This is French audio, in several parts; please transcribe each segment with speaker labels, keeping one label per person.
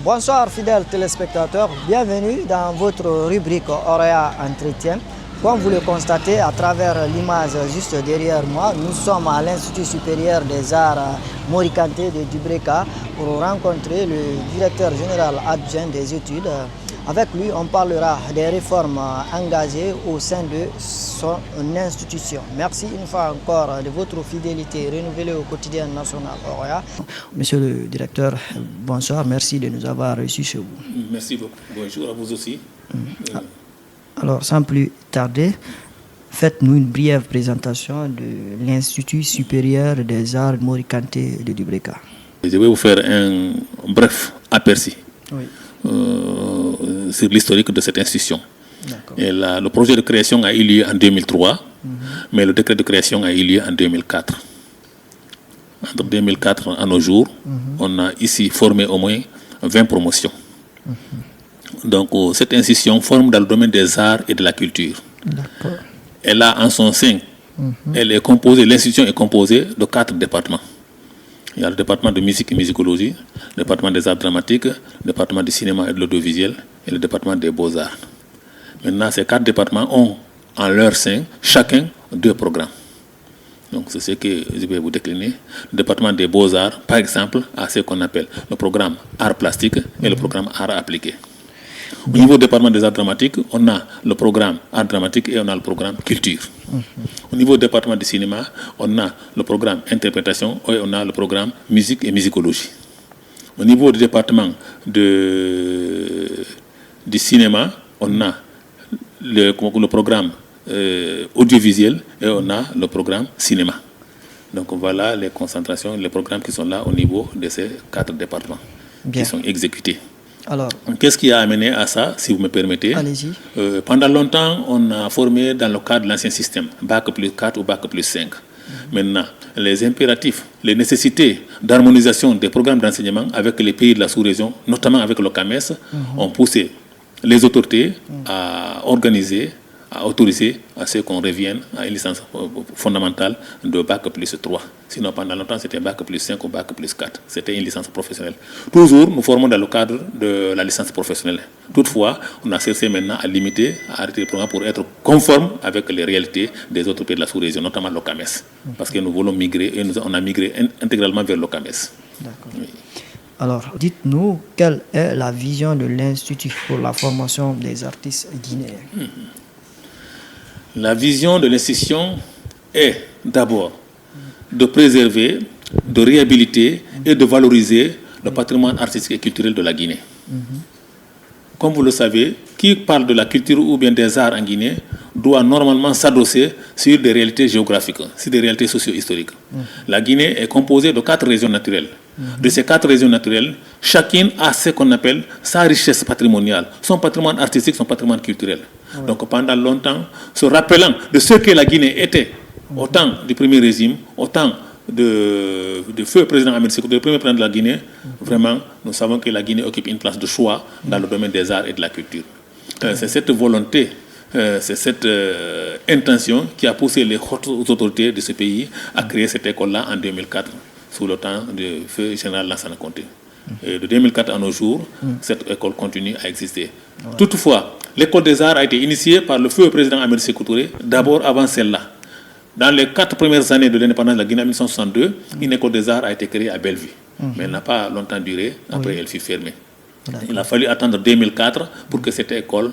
Speaker 1: Bonsoir fidèles téléspectateurs, bienvenue dans votre rubrique Auréa Entretien. Comme vous le constatez à travers l'image juste derrière moi, nous sommes à l'Institut supérieur des arts Morikanté de Dubreka pour rencontrer le directeur général adjoint des études. Avec lui, on parlera des réformes engagées au sein de son institution. Merci une fois encore de votre fidélité renouvelée au quotidien national Auréa. Monsieur le directeur, bonsoir, merci de nous avoir reçus chez vous.
Speaker 2: Merci beaucoup. Bonjour à vous aussi.
Speaker 1: Alors, sans plus tarder, faites-nous une brève présentation de l'Institut supérieur des arts Morikanté de Dubreka.
Speaker 2: Je vais vous faire un bref aperçu sur l'historique de cette institution. Et le projet de création a eu lieu en 2003, mais le décret de création a eu lieu en 2004. Entre 2004 à nos jours, on a ici formé au moins 20 promotions. Donc, cette institution forme dans le domaine des arts et de la culture. Elle a en son sein, l'institution est composée de 4 départements. Il y a le département de musique et musicologie, le département des arts dramatiques, le département du cinéma et de l'audiovisuel et le département des beaux-arts. Maintenant, ces 4 départements ont en leur sein chacun 2 programmes. Donc, c'est ce que je vais vous décliner. Le département des beaux-arts, par exemple, a ce qu'on appelle le programme art plastique et le programme art appliqué. Au niveau du département des arts dramatiques, on a le programme art dramatique et on a le programme culture. Au niveau du département du cinéma, on a le programme interprétation et on a le programme musique et musicologie. Au niveau du département du cinéma, on a le programme audiovisuel et on a le programme cinéma. Donc voilà les concentrations, les programmes qui sont là au niveau de ces 4 départements qui sont exécutés.
Speaker 1: Alors,
Speaker 2: qu'est-ce qui a amené à ça, si vous me permettez?
Speaker 1: Allez-y.
Speaker 2: Pendant longtemps, on a formé dans le cadre de l'ancien système, Bac plus 4 ou Bac plus 5. Maintenant, les impératifs, les nécessités d'harmonisation des programmes d'enseignement avec les pays de la sous-région, notamment avec le CAMES, ont poussé les autorités à organiser, à autoriser à ce qu'on revienne à une licence fondamentale de Bac plus 3. Sinon, pendant longtemps, c'était Bac plus 5 ou Bac plus 4. C'était une licence professionnelle. Toujours, nous formons dans le cadre de la licence professionnelle. Toutefois, on a cessé maintenant à limiter, à arrêter le programme pour être conforme avec les réalités des autres pays de la sous-région, notamment le CAMES. Parce que nous voulons migrer et on a migré intégralement vers le CAMES.
Speaker 1: D'accord. Oui. Alors, dites-nous, quelle est la vision de l'Institut pour la formation des artistes guinéens?
Speaker 2: La vision de l'institution est d'abord de préserver, de réhabiliter et de valoriser le patrimoine artistique et culturel de la Guinée. Comme vous le savez, qui parle de la culture ou bien des arts en Guinée doit normalement s'adosser sur des réalités géographiques, sur des réalités socio-historiques. La Guinée est composée de 4 régions naturelles. De ces 4 régions naturelles, chacune a ce qu'on appelle sa richesse patrimoniale, son patrimoine artistique, son patrimoine culturel. Donc pendant longtemps, se rappelant de ce que la Guinée était au temps du premier régime, au temps de feu président Ahmed Sékou, le premier président de la Guinée, vraiment, nous savons que la Guinée occupe une place de choix dans le domaine des arts et de la culture. C'est cette volonté, c'est cette intention qui a poussé les hautes autorités de ce pays à créer cette école-là en 2004, sous le temps du feu général Lansana Conté. Et de 2004 à nos jours, cette école continue à exister. Toutefois, l'école des arts a été initiée par le feu président Ahmed Sékou Touré, d'abord avant celle-là. Dans les 4 premières années de l'indépendance de la Guinée en 1962, une école des arts a été créée à Bellevue. Mais elle n'a pas longtemps duré, après elle fut fermée. Il a fallu attendre 2004 pour que cette école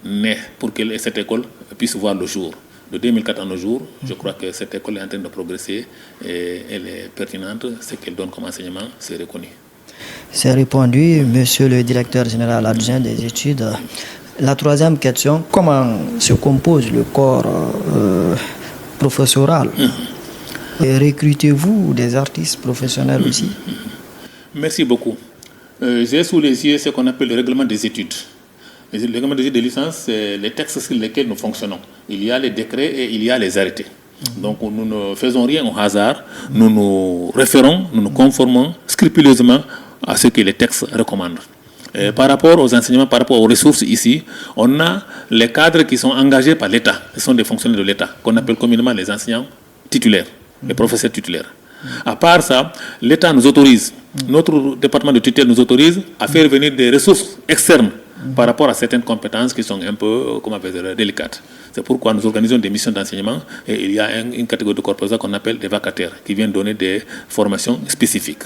Speaker 2: naisse, pour que cette école puisse voir le jour. De 2004 à nos jours, je crois que cette école est en train de progresser et elle est pertinente. Ce qu'elle donne comme enseignement, c'est reconnu.
Speaker 1: C'est répondu, monsieur le directeur général adjoint des études. La troisième question, comment se compose le corps professoral? Et recrutez-vous des artistes professionnels aussi?
Speaker 2: Merci beaucoup. J'ai sous les yeux ce qu'on appelle le règlement des études. Le règlement des études de licence, c'est les textes sur lesquels nous fonctionnons. Il y a les décrets et il y a les arrêtés. Donc nous ne faisons rien au hasard, nous nous référons, nous nous conformons scrupuleusement à ce que les textes recommandent. Par rapport aux enseignements, par rapport aux ressources ici, on a les cadres qui sont engagés par l'État. Ce sont des fonctionnaires de l'État, qu'on appelle communément les enseignants titulaires, les professeurs titulaires. À part ça, l'État nous autorise, notre département de tutelle nous autorise à faire venir des ressources externes par rapport à certaines compétences qui sont un peu, délicates. C'est pourquoi nous organisons des missions d'enseignement et il y a une catégorie de corporateurs qu'on appelle des vacataires qui viennent donner des formations spécifiques.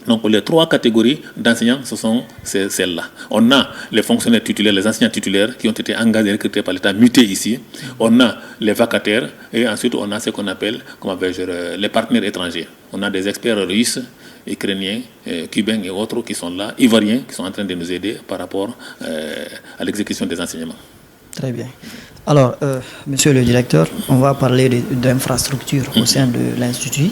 Speaker 2: Donc les 3 catégories d'enseignants, ce sont celles-là. On a les fonctionnaires titulaires, les enseignants titulaires qui ont été engagés et recrutés par l'État, mutés ici. On a les vacataires et ensuite on a ce qu'on appelle les partenaires étrangers. On a des experts russes, ukrainiens, cubains et autres qui sont là, ivoiriens, qui sont en train de nous aider par rapport à l'exécution des enseignements.
Speaker 1: Très bien. Alors, monsieur le directeur, on va parler d'infrastructures au sein de l'Institut.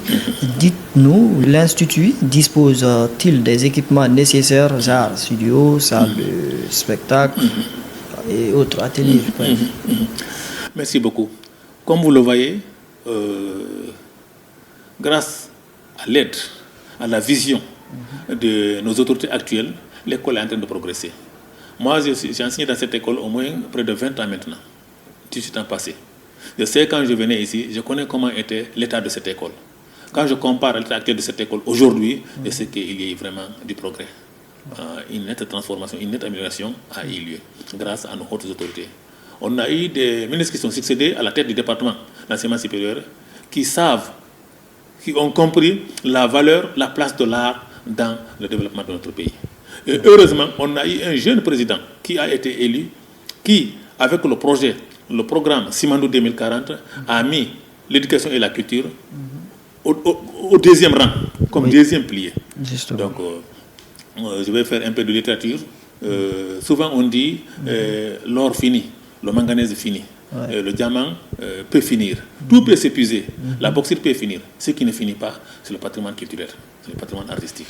Speaker 1: Dites-nous, l'Institut dispose-t-il des équipements nécessaires, genre studio, salle de spectacle et autres ateliers?
Speaker 2: Merci beaucoup. Comme vous le voyez, grâce à l'aide, à la vision de nos autorités actuelles, l'école est en train de progresser. Moi, j'ai enseigné dans cette école au moins près de 20 ans maintenant, 18 ans passés. Je sais quand je venais ici, je connais comment était l'état de cette école. Quand je compare l'état actuel de cette école aujourd'hui, je sais qu'il y a vraiment du progrès. Une nette transformation, une nette amélioration a eu lieu grâce à nos hautes autorités. On a eu des ministres qui sont succédés à la tête du département d'enseignement supérieur qui savent, qui ont compris la valeur, la place de l'art dans le développement de notre pays. Et heureusement, on a eu un jeune président qui a été élu, qui, avec le programme Simandou 2040, a mis l'éducation et la culture au deuxième rang, comme deuxième pilier.
Speaker 1: Justement.
Speaker 2: Donc, je vais faire un peu de littérature. Souvent, on dit l'or finit, le manganèse finit, le diamant peut finir, tout peut s'épuiser, la bauxite peut finir. Ce qui ne finit pas, c'est le patrimoine culturel, c'est le patrimoine artistique.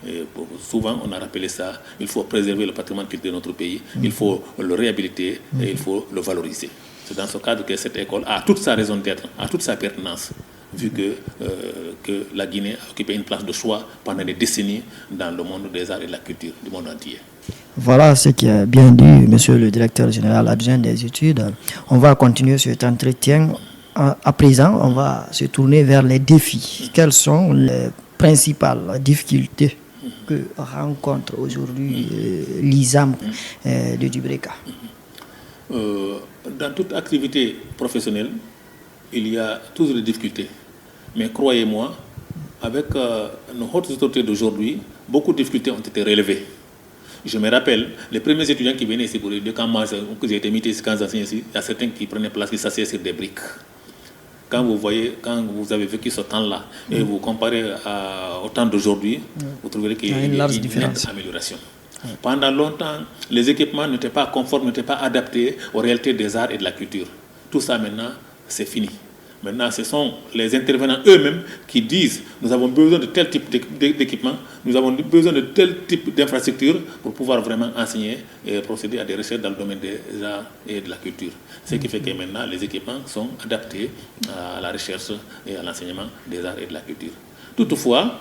Speaker 2: Et souvent, on a rappelé ça, il faut préserver le patrimoine culturel de notre pays, il faut le réhabiliter et il faut le valoriser. C'est dans ce cadre que cette école a toute sa raison d'être, a toute sa pertinence, vu que la Guinée a occupé une place de choix pendant des décennies dans le monde des arts et de la culture du monde entier.
Speaker 1: Voilà ce qui est bien dit, monsieur le directeur général adjoint des études. On va continuer cet entretien. À présent, on va se tourner vers les défis. Quelles sont les principales difficultés que rencontre aujourd'hui l'ISAM de Dubreka?
Speaker 2: Dans toute activité professionnelle, il y a toujours des difficultés. Mais croyez-moi, avec nos hautes autorités d'aujourd'hui, beaucoup de difficultés ont été relevées. Je me rappelle, les premiers étudiants qui venaient ici pour les 2 camps, que j'ai été mis ici, quand j'enseignais ici, il y a certains qui prenaient place, qui s'asseyaient sur des briques. Quand vous avez vécu ce temps-là et vous comparez au temps d'aujourd'hui, vous trouverez qu'il y a une nette amélioration. Pendant longtemps, les équipements n'étaient pas conformes, n'étaient pas adaptés aux réalités des arts et de la culture. Tout ça maintenant, c'est fini. Maintenant, ce sont les intervenants eux-mêmes qui disent nous avons besoin de tel type d'équipement, nous avons besoin de tel type d'infrastructure pour pouvoir vraiment enseigner et procéder à des recherches dans le domaine des arts et de la culture. Ce qui fait que maintenant, les équipements sont adaptés à la recherche et à l'enseignement des arts et de la culture. Toutefois,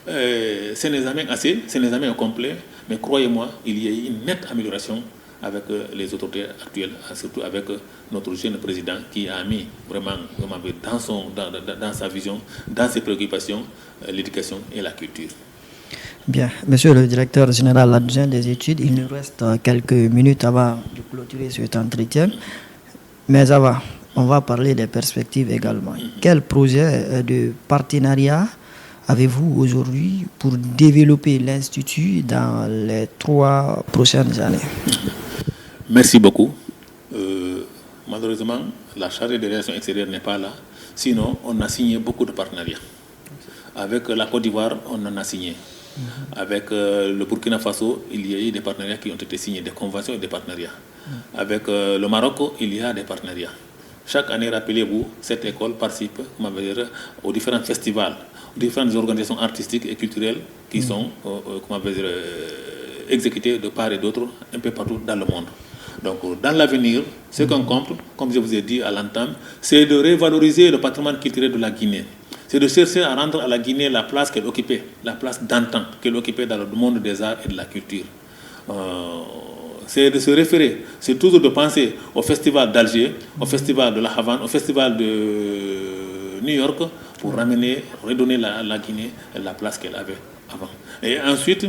Speaker 2: ce n'est jamais assez, ce n'est jamais complet, mais croyez-moi, il y a une nette amélioration avec les autorités actuelles, surtout avec notre jeune président qui a mis vraiment dans sa vision, dans ses préoccupations, l'éducation et la culture.
Speaker 1: Bien, monsieur le directeur général adjoint des études, il nous reste quelques minutes avant de clôturer cet entretien. Mais avant, on va parler des perspectives également. Quel projet de partenariat avez-vous aujourd'hui pour développer l'Institut dans les 3 prochaines années?
Speaker 2: Merci beaucoup. Malheureusement, la chargée des relations extérieures n'est pas là. Sinon, on a signé beaucoup de partenariats. Avec la Côte d'Ivoire, on en a signé. Avec le Burkina Faso, il y a eu des partenariats qui ont été signés, des conventions et des partenariats. Avec le Maroc, il y a des partenariats. Chaque année, rappelez-vous, cette école participe aux différents festivals, aux différentes organisations artistiques et culturelles qui sont exécutées de part et d'autre, un peu partout dans le monde. Donc, dans l'avenir, ce qu'on compte, comme je vous ai dit à l'entame, c'est de revaloriser le patrimoine culturel de la Guinée. C'est de chercher à rendre à la Guinée la place qu'elle occupait, la place d'antan qu'elle occupait dans le monde des arts et de la culture. C'est de se référer, c'est toujours de penser au festival d'Alger, au festival de la Havane, au festival de New York, pour redonner la Guinée la place qu'elle avait avant. Et ensuite,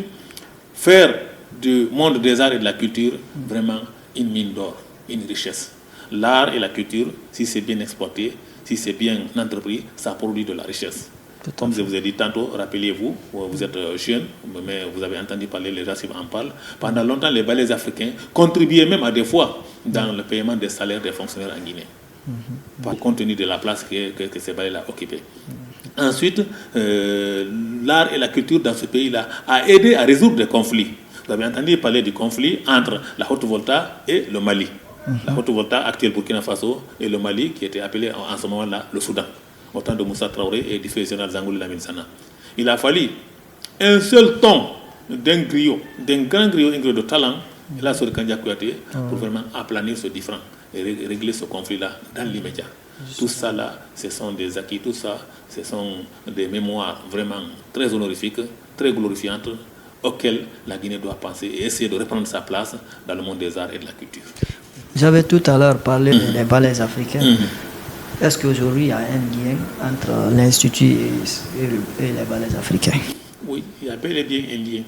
Speaker 2: faire du monde des arts et de la culture vraiment une mine d'or, une richesse. L'art et la culture, si c'est bien exploité, si c'est bien entrepris, ça produit de la richesse. Comme je vous ai dit tantôt, rappelez-vous, vous êtes jeune, mais vous avez entendu parler, les gens en parlent. Pendant longtemps, les ballets africains contribuaient même à des fois dans le paiement des salaires des fonctionnaires en Guinée, compte tenu de la place que ces ballets-là occupaient. Ensuite, l'art et la culture dans ce pays-là a aidé à résoudre des conflits. Vous avez entendu parler du conflit entre la Haute-Volta et le Mali. La Haute-Volta, actuelle Burkina Faso, et le Mali, qui était appelé en ce moment-là le Soudan, au temps de Moussa Traoré et du feu général Zangoulou Lamine Sana. Il a fallu un seul ton d'un griot, d'un grand griot de talent, là sur le Kandia Kouyaté, pour vraiment aplanir ce différend et régler ce conflit-là dans l'immédiat. Tout ça là, ce sont des acquis, tout ça, ce sont des mémoires vraiment très honorifiques, très glorifiantes, auxquelles la Guinée doit penser et essayer de reprendre sa place dans le monde des arts et de la culture.
Speaker 1: J'avais tout à l'heure parlé des ballets africains. Est-ce qu'aujourd'hui il y a un lien entre l'Institut et les ballets africains?
Speaker 2: Oui, il y a bel et bien un lien.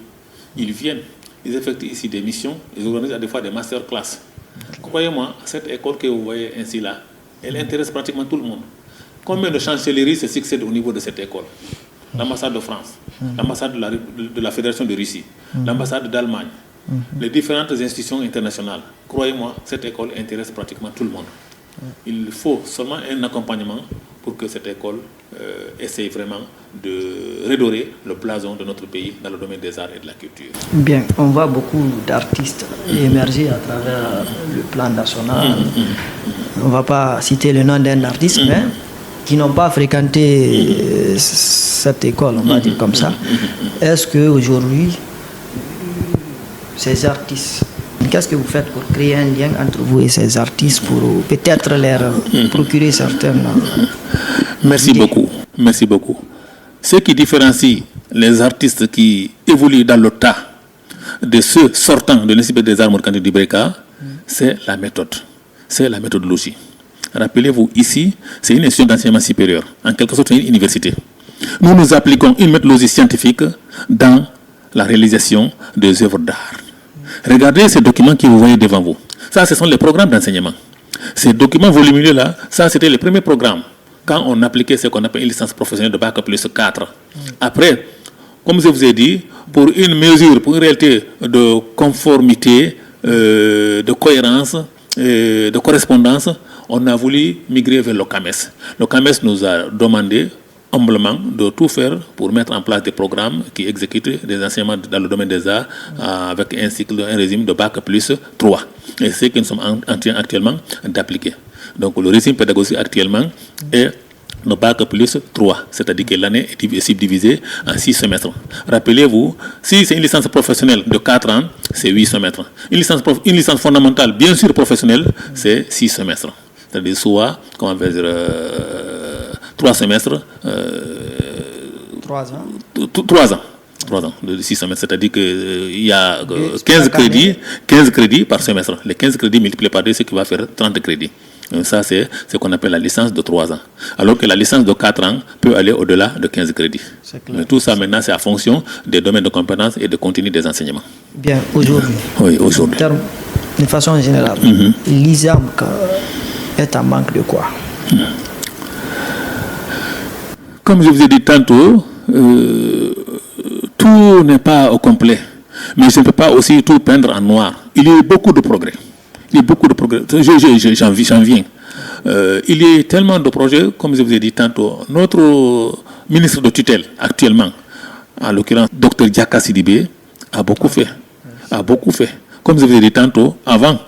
Speaker 2: Ils viennent, ils effectuent ici des missions, ils organisent à des fois des masterclass. Croyez-moi, cette école que vous voyez ainsi là, elle intéresse pratiquement tout le monde. Combien de chancelleries se succèdent au niveau de cette école? L'ambassade de France, l'ambassade de la Fédération de Russie, l'ambassade d'Allemagne, les différentes institutions internationales. Croyez-moi, cette école intéresse pratiquement tout le monde. Il faut seulement un accompagnement pour que cette école essaye vraiment de redorer le blason de notre pays dans le domaine des arts et de la culture.
Speaker 1: Bien, on voit beaucoup d'artistes émerger à travers le plan national. On ne va pas citer le nom d'un artiste, mais qui n'ont pas fréquenté cette école, on va dire comme ça. Est-ce qu'aujourd'hui, ces artistes, qu'est-ce que vous faites pour créer un lien entre vous et ces artistes, pour peut-être leur procurer certaines...
Speaker 2: Merci beaucoup, merci beaucoup. Ce qui différencie les artistes qui évoluent dans le tas de ceux sortant de l'Institut des arts Morkandé du Breka, c'est la méthode, c'est la méthodologie. Rappelez-vous, ici, c'est une institution d'enseignement supérieur, en quelque sorte une université. Nous appliquons une méthodologie scientifique dans la réalisation des œuvres d'art. Regardez ces documents que vous voyez devant vous. Ça, ce sont les programmes d'enseignement. Ces documents volumineux-là, ça, c'était les premiers programmes. Quand on appliquait ce qu'on appelle une licence professionnelle de bac plus 4. Après, comme je vous ai dit, pour une mesure, pour une réalité de conformité, de cohérence, de correspondance, on a voulu migrer vers le CAMES. Le CAMES nous a demandé humblement de tout faire pour mettre en place des programmes qui exécutent des enseignements dans le domaine des arts avec un régime de bac plus 3. Et c'est ce que nous sommes en train actuellement d'appliquer. Donc le régime pédagogique actuellement est le bac plus 3, c'est-à-dire que l'année est subdivisée en 6 semestres. Rappelez-vous, si c'est une licence professionnelle de 4 ans, c'est 8 semestres. Une licence fondamentale, bien sûr professionnelle, c'est 6 semestres. C'est-à-dire soit, comment on va dire, 3 semestres.
Speaker 1: 3 ans.
Speaker 2: 3 ans. 3 ans, de 6 semestres. C'est-à-dire qu'il y a 15 crédits par semestre. Les 15 crédits multipliés par 2, c'est ce qui va faire 30 crédits. Ça, c'est ce qu'on appelle la licence de 3 ans. Alors que la licence de 4 ans peut aller au-delà de 15 crédits. Mais tout ça, maintenant, c'est en fonction des domaines de compétences et de contenu des enseignements.
Speaker 1: Bien, aujourd'hui.
Speaker 2: Oui, aujourd'hui.
Speaker 1: De façon générale, l'ISAMC est en manque de quoi?
Speaker 2: Comme je vous ai dit tantôt, tout n'est pas au complet. Mais je ne peux pas aussi tout peindre en noir. Il y a eu beaucoup de progrès. J'en viens. Il y a tellement de projets, comme je vous ai dit tantôt. Notre ministre de tutelle, actuellement, en l'occurrence, Dr Diaka Sidibé, a beaucoup fait. Comme je vous ai dit tantôt, avant,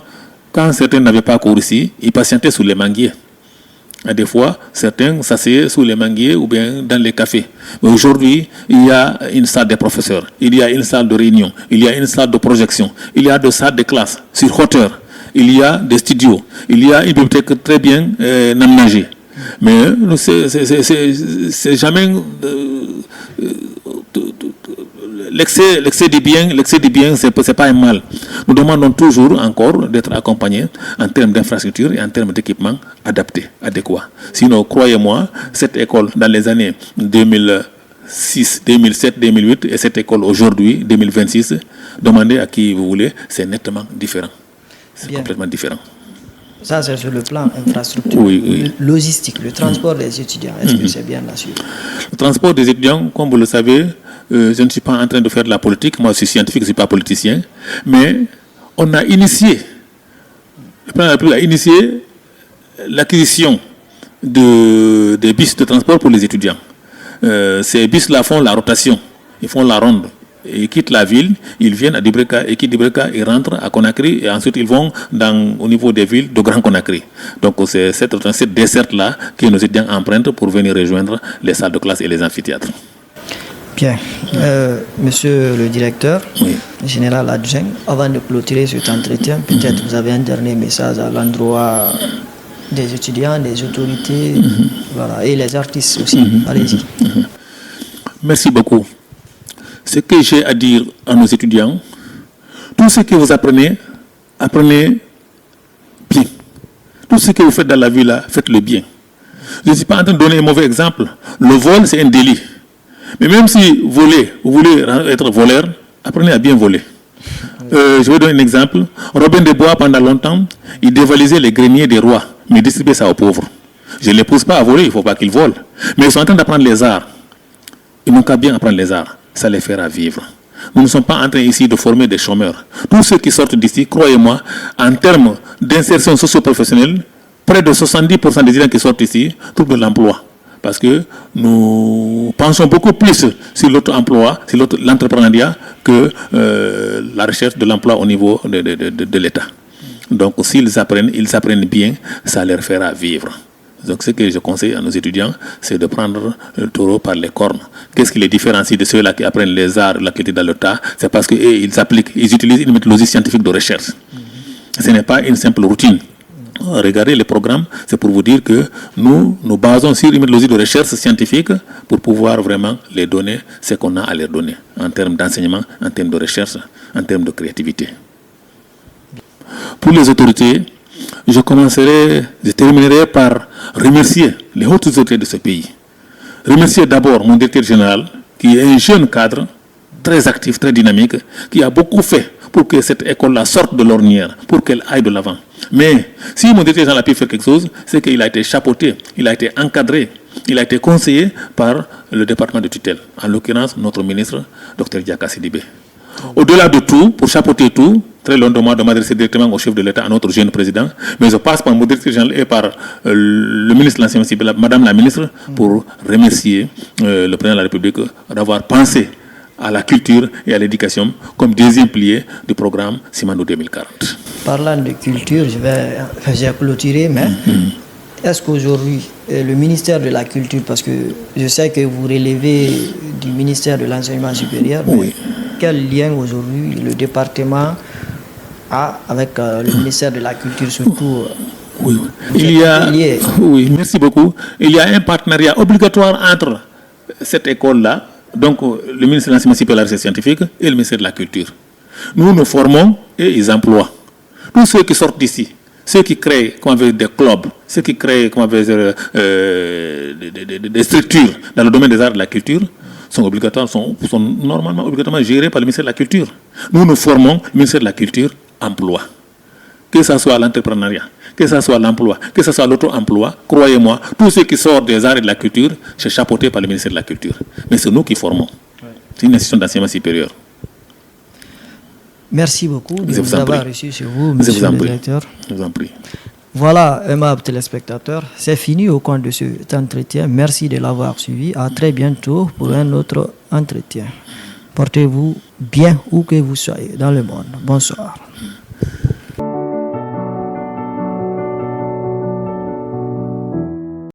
Speaker 2: quand certains n'avaient pas cours ici, ils patientaient sous les manguiers. Et des fois, certains s'asseyaient sous les manguiers ou bien dans les cafés. Mais aujourd'hui, il y a une salle des professeurs, il y a une salle de réunion, il y a une salle de projection, il y a des salles de classe sur hauteur, il y a des studios, il y a une bibliothèque très bien aménagée. Mais c'est jamais l'excès du bien, c'est pas un mal. Nous demandons toujours encore d'être accompagnés en termes d'infrastructures et en termes d'équipements adéquats. Sinon, croyez-moi, cette école dans les années 2006, 2007, 2008 et cette école aujourd'hui, 2026, demandez à qui vous voulez, c'est nettement différent. C'est complètement différent.
Speaker 1: Ça, c'est sur le plan infrastructure.
Speaker 2: Oui.
Speaker 1: Logistique, le transport des étudiants, est-ce que c'est bien assuré?
Speaker 2: Le transport des étudiants, comme vous le savez, je ne suis pas en train de faire de la politique. Moi, je suis scientifique, je ne suis pas politicien. Mais on a initié, le plan de la République a initié l'acquisition des bus de transport pour les étudiants. Ces bus-là font la rotation, ils font la ronde. Ils quittent la ville, ils viennent à Dibreka, ils quittent Dibreka, ils rentrent à Conakry et ensuite ils vont au niveau des villes de Grand Conakry. Donc c'est cette desserte-là que nos étudiants empruntent pour venir rejoindre les salles de classe et les amphithéâtres.
Speaker 1: Bien. Monsieur le directeur, général adjoint, avant de clôturer cet entretien, peut-être vous avez un dernier message à l'endroit des étudiants, des autorités, voilà, et les artistes aussi. Allez-y.
Speaker 2: Merci beaucoup. Ce que j'ai à dire à nos étudiants, tout ce que vous apprenez bien. Tout ce que vous faites dans la vie là, faites-le bien. Je ne suis pas en train de donner un mauvais exemple. Le vol, c'est un délit. Mais même si vous voulez être voleur, apprenez à bien voler. Je vais donner un exemple. Robin des Bois, pendant longtemps, il dévalisait les greniers des rois, mais il distribuait ça aux pauvres. Je ne les pousse pas à voler, il ne faut pas qu'ils volent. Mais ils sont en train d'apprendre les arts. Ils n'ont qu'à bien apprendre les arts. Ça les fera vivre. Nous ne sommes pas en train ici de former des chômeurs. Tous ceux qui sortent d'ici, croyez-moi, en termes d'insertion socio-professionnelle, près de 70% des étudiants qui sortent ici trouvent de l'emploi. Parce que nous pensons beaucoup plus sur l'auto-emploi, sur l'entrepreneuriat que la recherche de l'emploi au niveau de l'État. Donc s'ils apprennent bien, ça leur fera vivre. Donc ce que je conseille à nos étudiants, c'est de prendre le taureau par les cornes. Qu'est-ce qui les différencie de ceux-là qui apprennent les arts, la qualité dans le tas? C'est parce qu'ils utilisent une méthodologie scientifique de recherche. Ce n'est pas une simple routine. Regardez les programmes, c'est pour vous dire que nous basons sur une méthodologie de recherche scientifique pour pouvoir vraiment les donner ce qu'on a à leur donner en termes d'enseignement, en termes de recherche, en termes de créativité. Pour les autorités, je terminerai par remercier les hautes autorités de ce pays. Remercier d'abord mon directeur général, qui est un jeune cadre, très actif, très dynamique, qui a beaucoup fait pour que cette école-là sorte de l'ornière, pour qu'elle aille de l'avant. Mais si mon directeur général a pu faire quelque chose, c'est qu'il a été chapeauté, il a été encadré, il a été conseillé par le département de tutelle, en l'occurrence notre ministre, Dr Diaka Sidibé. Au-delà de tout, pour chapeauter tout, très longuement de m'adresser directement au chef de l'État, à notre jeune président, mais je passe par mon directeur général et par le ministre de l'Enseignement supérieur, Madame la ministre, pour remercier le président de la République d'avoir pensé à la culture et à l'éducation comme deuxième pilier du programme Simandou 2040.
Speaker 1: Parlant de culture, j'ai clôturé, mais est-ce qu'aujourd'hui, le ministère de la Culture, parce que je sais que vous relevez du ministère de l'Enseignement supérieur, quel lien aujourd'hui le département a avec le ministère de la Culture, surtout
Speaker 2: merci beaucoup. Il y a un partenariat obligatoire entre cette école-là, donc le ministère de l'Enseignement supérieur et de la Recherche scientifique, et le ministère de la Culture. Nous nous formons et ils emploient. Tous ceux qui sortent d'ici, ceux qui créent des clubs, ceux qui créent des structures dans le domaine des arts et de la culture, sont normalement obligatoirement gérés par le ministère de la Culture. Nous nous formons, le ministère de la Culture emploi. Que ce soit l'entrepreneuriat, que ce soit l'emploi, que ce soit l'auto-emploi, croyez-moi, tous ceux qui sortent des arts et de la culture, c'est chapeauté par le ministère de la Culture. Mais c'est nous qui formons. C'est une institution d'enseignement supérieur.
Speaker 1: Merci beaucoup de nous avoir reçus chez vous, monsieur le directeur.
Speaker 2: Je vous en prie.
Speaker 1: Voilà, aimables téléspectateurs, c'est fini au cours de cet entretien. Merci de l'avoir suivi. À très bientôt pour un autre entretien. Portez-vous bien où que vous soyez dans le monde. Bonsoir.